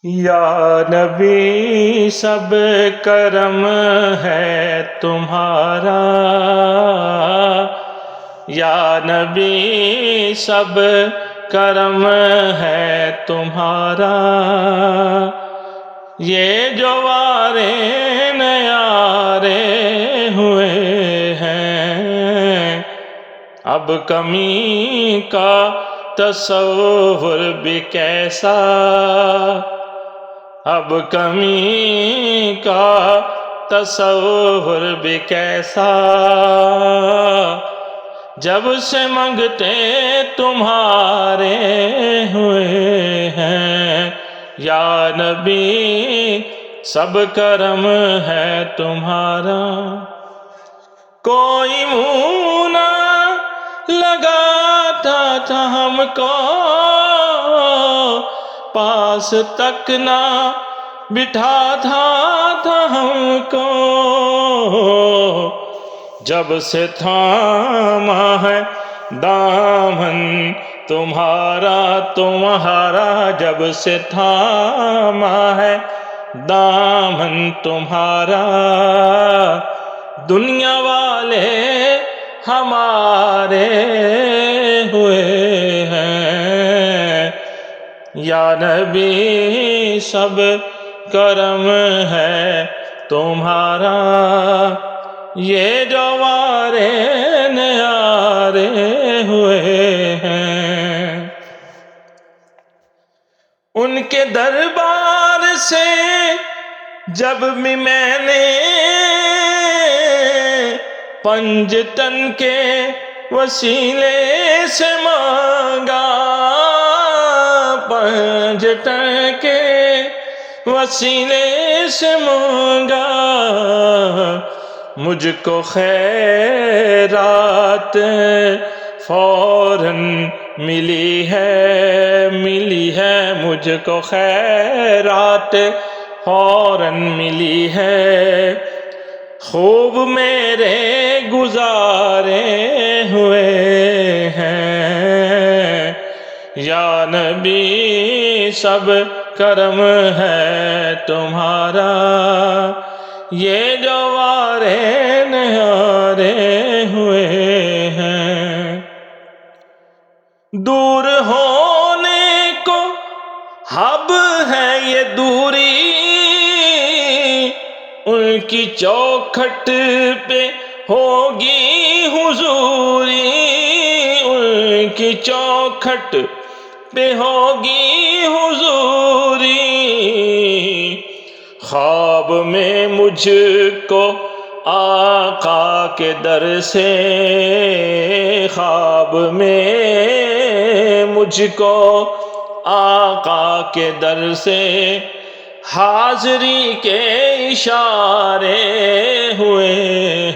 یا نبی سب کرم ہے تمہارا، یا نبی سب کرم ہے تمہارا، یہ جو وارے نیارے ہوئے ہیں، اب کمی کا تصور بھی کیسا، اب کمی کا تصور بھی کیسا، جب سے منگتے تمہارے ہوئے ہیں، یا نبی سب کرم ہے تمہارا۔ کوئی منہ نہ لگاتا تھا ہم کو، پاس تک نہ بٹھاتا تھا ہم کو، جب سے تھاما ہے دامن تمہارا، جب سے تھاما ہے دامن تمہارا، دنیا والے ہمارے ہوئے ہیں، یا نبی سب کرم ہے تمہارا، یہ جو وارے نیارے ہوئے ہیں۔ ان کے دربار سے جب بھی میں نے پنجتن کے وسیلے سے مانگا، پنجتن کے وسیلے سے مانگا، مجھ کو خیرات فوراً ملی ہے مجھ کو خیرات فوراً ملی ہے، خوب میرے گزارے ہوئے ہیں، یا نبی سب کرم ہے تمہارا، یہ جو وارے نیارے ہوئے ہیں۔ دور ہونے کو حب ہے یہ دوری، ان کی چوکھٹ پہ ہوگی حضوری، ان کی چوکھٹ پہ ہوگی حضوری، خواب میں مجھ کو آقا کے در سے، خواب میں مجھ کو آقا کے در سے حاضری کے اشارے ہوئے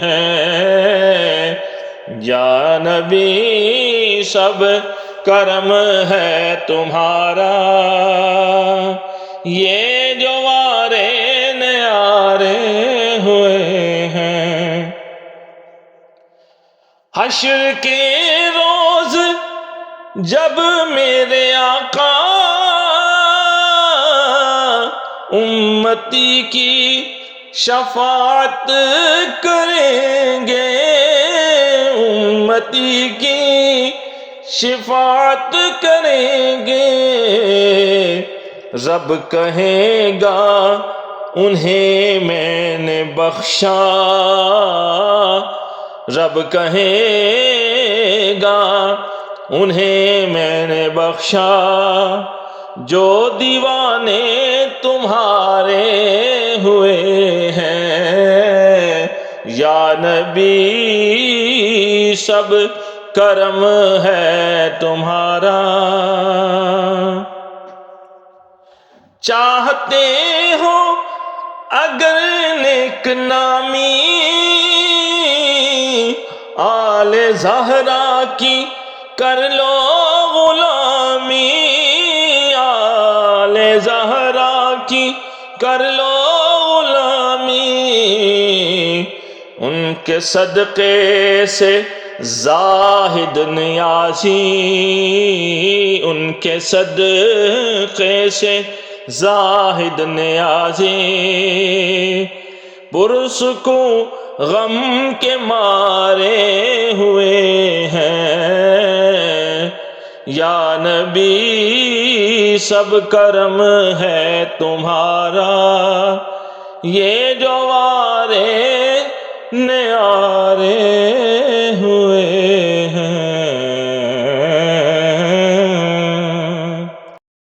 ہیں، یا نبی سب کرم ہے تمہارا، یہ جو وارے نیارے ہوئے ہیں۔ حشر کے روز جب میرے آقا امتی کی شفاعت کریں گے، امتی کی شفاعت کریں گے، رب کہے گا انہیں میں نے بخشا، رب کہے گا انہیں میں نے بخشا، جو دیوانے تمہارے ہوئے ہیں، یا نبی سب کرم ہے تمہارا۔ چاہتے ہو اگر نیک نامی آل زہرا کی کر لو غلامی، آل زہرا کی کر لو غلامی، ان کے صدقے سے زاہد نیازی، ان کے صدقے سے زاہد نیازی، پرسکون غم کے مارے ہوئے ہیں، یا نبی سب کرم ہے تمہارا، یہ جو وارے نیارے